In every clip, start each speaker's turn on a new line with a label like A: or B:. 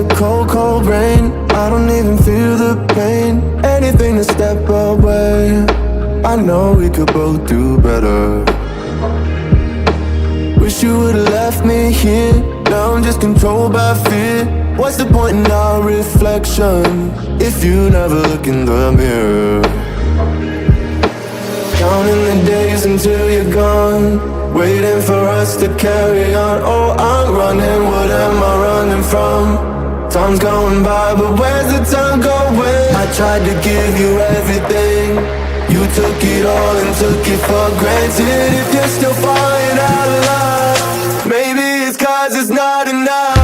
A: the cold, cold rain. I don't even feel the pain. Anything to step away. I know we could both do better. Wish you would've left me here. Now I'm just controlled by fear. What's the point in our reflection if you never look in the mirror? Counting the days until you're gone, waiting for us to carry on. Oh, I'm running, what am I running from? Time's going by, but where's the time going? I tried to give you everything, you took it all and took it for granted. If you're still falling out of love, maybe it's 'cause it's not enough.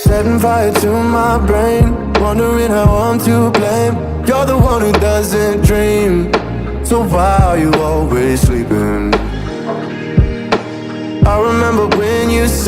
A: Setting fire to my brain, wondering how I'm to blame. You're the one who doesn't dream, so why are you always sleeping? I remember when you said